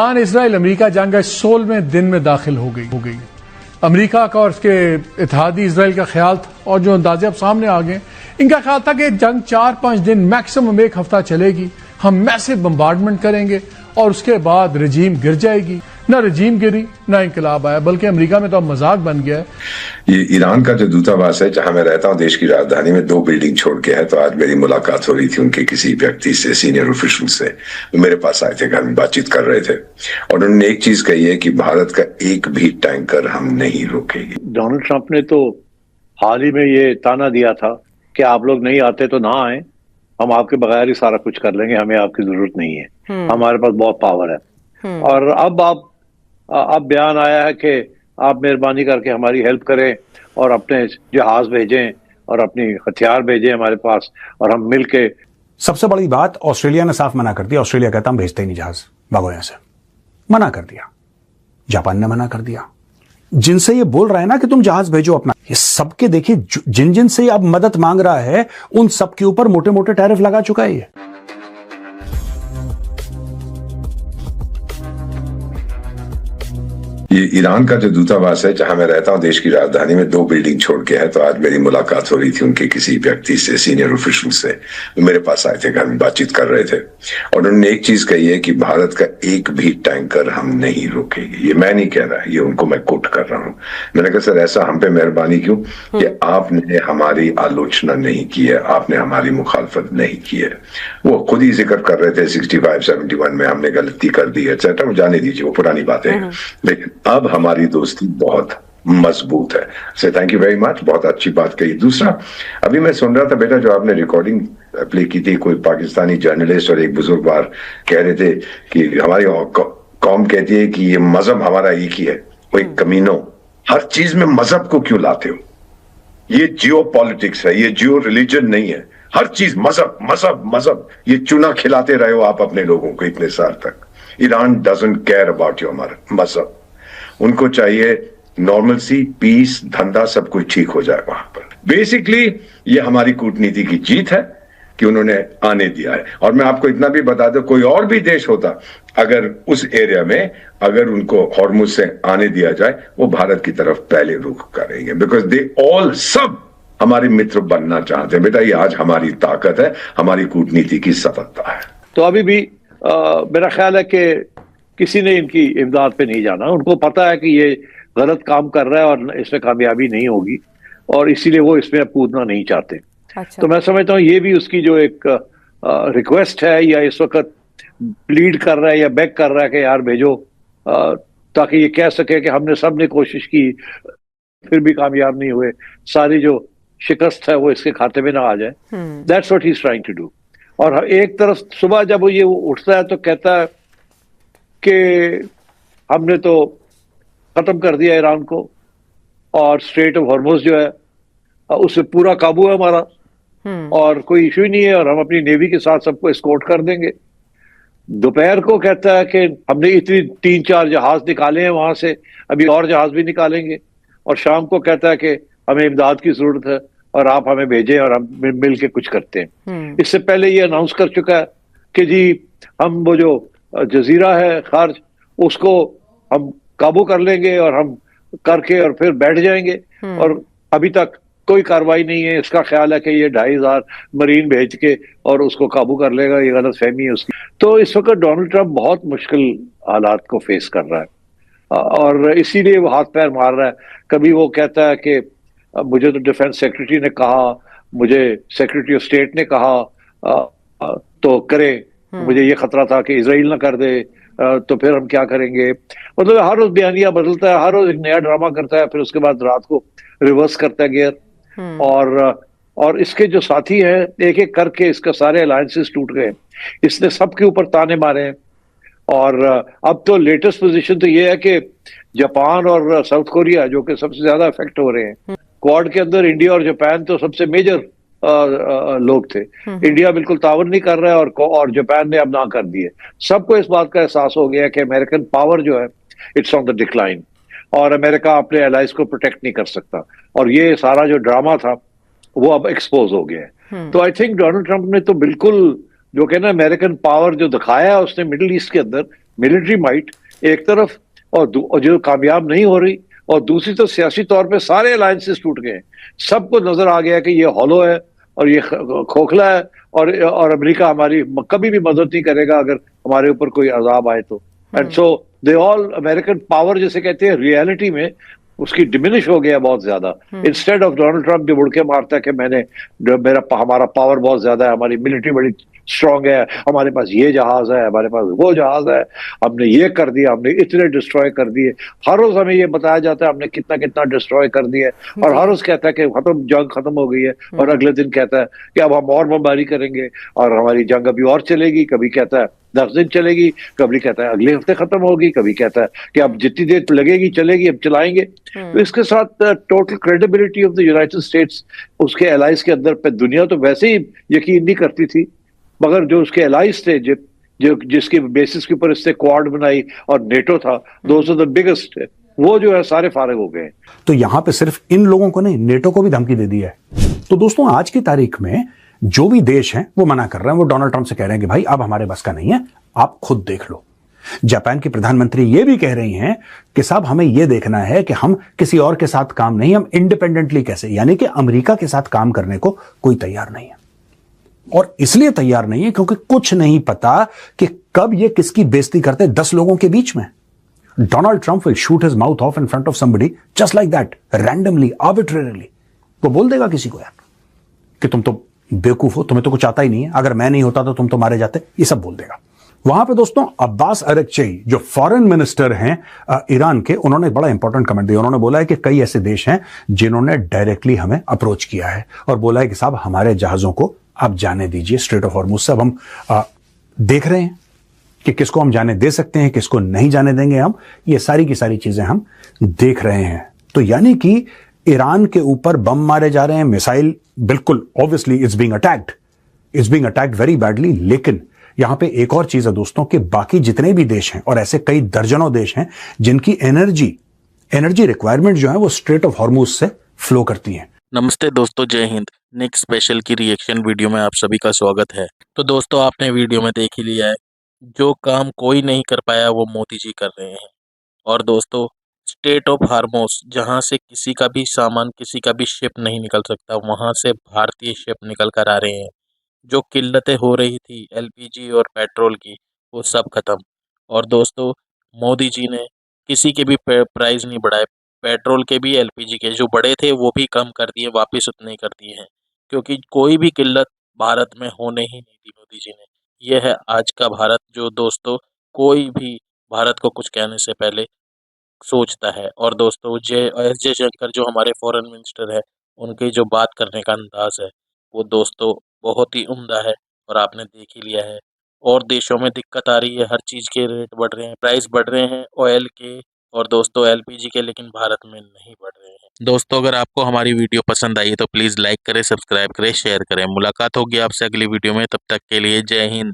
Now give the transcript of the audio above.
Iran Israel America जंग 16वें दिन में दाखिल हो गई। अमेरिका का और उसके इत्तेहादी इसराइल का ख्याल था, और जो अंदाजे अब सामने आ गए, इनका ख्याल था कि जंग 4-5 दिन मैक्सिमम 1 हफ्ता चलेगी, हम मैसिव बम्बार्डमेंट करेंगे और उसके बाद रजीम गिर जाएगी। ना रजीम गिरी, ना इंकलाब आया, बल्कि अमेरिका में तो अब मजाक बन गया है। ये ईरान का जो दूतावास है जहां मैं रहता हूं, देश की राजधानी में 2 बिल्डिंग छोड़ के है। तो आज मेरी मुलाकात हो रही थी उनके किसी व्यक्ति से, सीनियर ऑफिशियल से। वो मेरे पास आए थे, घर में बातचीत कर रहे थे, और उन्होंने एक चीज कही है कि भारत का एक भी टैंकर हम नहीं रोकेंगे। डोनाल्ड ट्रंप ने तो हाल ही में ये ताना दिया था कि आप लोग नहीं आते तो ना आए, हम आपके बगैर ही सारा कुछ कर लेंगे, हमें आपकी जरूरत नहीं है, हमारे पास बहुत पावर है। और अब बयान आया है कि आप मेहरबानी करके हमारी हेल्प करें और अपने जहाज भेजें और अपनी हथियार भेजें हमारे पास, और हम मिल के। सबसे बड़ी बात, ऑस्ट्रेलिया ने साफ मना कर दिया। ऑस्ट्रेलिया कहता हम भेजते ही नहीं जहाज, भागो यहां से, मना कर दिया। जापान ने मना कर दिया। जिनसे ये बोल रहा है ना कि तुम जहाज भेजो अपना, ये सबके देखिए, जिन जिन से अब मदद मांग रहा है उन सबके ऊपर मोटे मोटे टैरिफ लगा चुका है ये। ये ईरान का जो दूतावास है जहां मैं रहता हूं, देश की राजधानी में 2 बिल्डिंग छोड़ के है। तो आज मेरी मुलाकात हो रही थी उनके किसी व्यक्ति से, सीनियर ऑफिशियल से। वो मेरे पास आए थे, घर में बातचीत कर रहे थे, और उन्होंने एक चीज कही है कि भारत का एक भी टैंकर हम नहीं रोकेंगे। ये मैं नहीं कह रहा, ये उनको मैं कोट कर रहा हूं। मैंने कहा सर, ऐसा हम पे मेहरबानी क्यों कि आपने हमारी आलोचना नहीं की है, आपने हमारी मुखालफत नहीं की है। वो खुद ही जिक्र कर रहे थे 65-71 में हमने गलती कर दी है, एक्सेट्रा। जाने दीजिए, वो पुरानी बातें हैं, लेकिन अब हमारी दोस्ती बहुत मजबूत है। से थैंक यू वेरी मच, बहुत अच्छी बात कही। दूसरा, अभी मैं सुन रहा था बेटा, जो आपने रिकॉर्डिंग प्ले की थी, कोई पाकिस्तानी जर्नलिस्ट और एक बुजुर्ग बार कह रहे थे कि हमारी कौम कहती है कि ये मजहब हमारा एक ही है। कोई कमीनो, हर चीज में मजहब को क्यों लाते हो? ये जियो पॉलिटिक्स है, ये जियो रिलीजन नहीं है। हर चीज मजहब मजहब मजहब, ये चूना खिलाते रहे हो आप अपने लोगों को इतने साल तक। Iran doesn't care about your मजहब, उनको चाहिए नॉर्मलसी, पीस, धंधा, सब कुछ ठीक हो जाए वहां पर। बेसिकली ये हमारी कूटनीति की जीत है कि उन्होंने आने दिया है। और मैं आपको इतना भी बता दूं, कोई और भी देश होता, अगर उस एरिया में अगर उनको हॉर्मुज से आने दिया जाए, वो भारत की तरफ पहले रुख करेंगे, बिकॉज दे ऑल सब हमारे मित्र बनना चाहते हैं। बेटा, ये आज हमारी ताकत है, हमारी कूटनीति की सफलता है। तो अभी भी मेरा ख्याल है कि किसी ने इनकी इमदाद पे नहीं जाना। उनको पता है कि ये गलत काम कर रहा है और इसमें कामयाबी नहीं होगी, और इसीलिए वो इसमें कूदना नहीं चाहते। अच्छा। तो मैं समझता हूँ ये भी उसकी जो एक रिक्वेस्ट है, या इस वक्त प्लीड कर रहा है या बेग कर रहा है कि यार भेजो, ताकि ये कह सके कि हमने सबने कोशिश की, फिर भी कामयाब नहीं हुए, सारी जो शिकस्त है वो इसके खाते में ना आ जाए। That's what he is trying to do. और एक तरफ सुबह जब ये उठता है तो कहता है कि हमने तो खत्म कर दिया ईरान को, और स्ट्रेट ऑफ हॉर्मुज जो है उससे पूरा काबू है हमारा, और कोई इशू ही नहीं है, और हम अपनी नेवी के साथ सबको एस्कॉर्ट कर देंगे। दोपहर को कहता है कि हमने इतनी 3-4 जहाज निकाले हैं वहां से, अभी और जहाज भी निकालेंगे। और शाम को कहता है कि हमें इमदाद की जरूरत है और आप हमें भेजें और हम मिल के कुछ करते हैं। इससे पहले ये अनाउंस कर चुका है कि जी हम वो जो जजीरा है खार्ज, उसको हम काबू कर लेंगे और हम करके और फिर बैठ जाएंगे। और अभी तक कोई कार्रवाई नहीं है। इसका ख्याल है कि ये 2500 मरीन भेज के और उसको काबू कर लेगा, ये गलत फहमी है उसकी। तो इस वक्त डोनाल्ड ट्रंप बहुत मुश्किल हालात को फेस कर रहा है और इसीलिए वो हाथ पैर मार रहा है। कभी वो कहता है कि मुझे तो डिफेंस सेक्रेटरी ने कहा, मुझे सेक्रेटरी ऑफ स्टेट ने कहा तो करें, मुझे ये खतरा था कि इजराइल ना कर दे तो फिर हम क्या करेंगे। मतलब हर रोज बयानिया बदलता है, हर रोज एक नया ड्रामा करता है, फिर उसके बाद रात को रिवर्स करता है गियर। और इसके जो साथी हैं एक एक करके इसका सारे अलायंसेस टूट गए। इसने सबके ऊपर ताने मारे हैं। और अब तो लेटेस्ट पोजीशन तो ये है कि जापान और साउथ कोरिया जो कि सबसे ज्यादा इफेक्ट हो रहे हैं। क्वाड के अंदर इंडिया और जापान तो सबसे मेजर लोग थे। इंडिया बिल्कुल तावन नहीं कर रहा है और जापान ने अब ना कर दी है। सबको इस बात का एहसास हो गया कि अमेरिकन पावर जो है इट्स ऑन द डिक्लाइन और अमेरिका अपने एलाइज को प्रोटेक्ट नहीं कर सकता। और ये सारा जो ड्रामा था वो अब एक्सपोज हो गया है। तो आई थिंक डोनाल्ड ट्रंप ने तो बिल्कुल जो कहना अमेरिकन पावर जो दिखाया है उसने मिडिल ईस्ट के अंदर, मिलिट्री माइट एक तरफ, और जो कामयाब नहीं हो रही, और दूसरी तरफ सियासी तौर पे सारे अलायंसेस टूट गए। सबको नजर आ गया कि ये हॉलो है और ये खोखला है, और अमेरिका हमारी कभी भी मदद नहीं करेगा अगर हमारे ऊपर कोई अजाब आए तो। And so they all American power जिसे कहते हैं रियलिटी में उसकी डिमिनिश हो गया बहुत ज्यादा। इंस्टेड ऑफ डोनाल्ड ट्रंप जो मुड़ के मारता है कि हमारा पावर बहुत ज्यादा है, हमारी मिलिट्री बड़ी स्ट्रांग है, हमारे पास ये जहाज है, हमारे पास वो जहाज है, हमने ये कर दिया, हमने इतने डिस्ट्रॉय कर दिए। हर रोज हमें ये बताया जाता है हमने कितना कितना डिस्ट्रॉय कर दिया है, और हर रोज कहता है कि जंग खत्म हो गई है, और अगले दिन कहता है कि अब हम और बमबारी करेंगे और हमारी जंग अभी और चलेगी। कभी कहता है 10 दिन चलेगी, कभी कहता है अगले हफ्ते खत्म होगी, कभी कहता है कि अब जितनी देर लगेगी चलेगी, अब चलाएंगे। तो इसके साथ total credibility of the United states, उसके एलाइज के अंदर पे दुनिया तो वैसे ही यकीन नहीं करती थी, मगर जो उसके एलाइज थे, जो जिसके बेसिस के ऊपर इससे क्वाड बनाई और नेटो था, दोज आर द बिगेस्ट, वो जो है सारे फारिग हो गए। तो यहां पे सिर्फ इन लोगों को नहीं, नेटो को भी धमकी दे दी है। तो दोस्तों आज की तारीख में जो भी देश हैं वो मना कर रहे हैं, वो डोनाल्ड ट्रंप से कह रहे हैं कि भाई अब हमारे बस का नहीं है, आप खुद देख लो। जापान की प्रधानमंत्री ये भी कह रही हैं कि साहब हमें यह देखना है कि हम किसी और के साथ काम नहीं, हम इंडिपेंडेंटली कैसे, यानी कि अमेरिका के साथ काम करने को कोई तैयार नहीं है। और इसलिए तैयार नहीं है क्योंकि कुछ नहीं पता कि कब ये किसकी बेइज्जती करते 10 लोगों के बीच में। Donald Trump will shoot his mouth of in front of somebody just like that, randomly, arbitrarily. वो बोल देगा किसी को यार कि तुम तो बेवकूफ हो, तुम्हें तो कुछ आता ही नहीं है, अगर मैं नहीं होता तो तुम तो मारे जाते, ये सब बोल देगा। वहां पे दोस्तों अब्बास अरगची जो फॉरेन मिनिस्टर हैं ईरान के, उन्होंने एक बड़ा इंपॉर्टेंट कमेंट दिया। उन्होंने बोला है कि कई ऐसे देश हैं जिन्होंने डायरेक्टली हमें अप्रोच किया है और बोला है कि साहब हमारे जहाजों को आप जाने दीजिए स्ट्रेट ऑफ हॉर्मुज से। अब हम देख रहे हैं कि किसको हम जाने दे सकते हैं, किसको नहीं जाने देंगे हम, ये सारी की सारी चीजें हम देख रहे हैं। तो यानी कि ईरान के ऊपर बम मारे जा रहे हैं, मिसाइल, बिल्कुल obviously it's being attacked very badly. लेकिन यहां पे एक और चीज है दोस्तों कि बाकी जितने भी देश हैं, और ऐसे कई दर्जनों देश हैं जिनकी एनर्जी रिक्वायरमेंट जो है वो स्ट्रेट ऑफ हॉर्मुज से फ्लो करती है। नमस्ते दोस्तों, जय हिंद। नेक्स्ट स्पेशल की रिएक्शन वीडियो में आप सभी का स्वागत है। तो दोस्तों आपने वीडियो में देख ही लिया है, जो काम कोई नहीं कर पाया वो मोदी जी कर रहे हैं। और दोस्तों स्टेट ऑफ हार्मोस, जहां से किसी का भी सामान, किसी का भी शिप नहीं निकल सकता, वहां से भारतीय शिप निकल कर आ रहे हैं। जो किल्लतें हो रही थी एलपीजी और पेट्रोल की, वो सब खत्म। और दोस्तों मोदी जी ने किसी के भी प्राइस नहीं बढ़ाए, पेट्रोल के भी एलपीजी के जो बड़े थे वो भी कम कर दिए, वापस उतने ही कर दिए हैं, क्योंकि कोई भी किल्लत भारत में होने ही नहीं दी मोदी जी ने। यह है आज का भारत, जो दोस्तों कोई भी भारत को कुछ कहने से पहले सोचता है। और दोस्तों एस जयशंकर जो हमारे फॉरेन मिनिस्टर है, उनके जो बात करने का अंदाज है वो दोस्तों बहुत ही उम्दा है, और आपने देख ही लिया है। और देशों में दिक्कत आ रही है, हर चीज़ के रेट बढ़ रहे हैं, प्राइस बढ़ रहे हैं ऑयल के और दोस्तों एलपीजी के, लेकिन भारत में नहीं बढ़ रहे हैं। दोस्तों अगर आपको हमारी वीडियो पसंद आई है तो प्लीज़ लाइक करें, सब्सक्राइब करें, शेयर करें। मुलाकात होगी आपसे अगली वीडियो में, तब तक के लिए जय हिंद।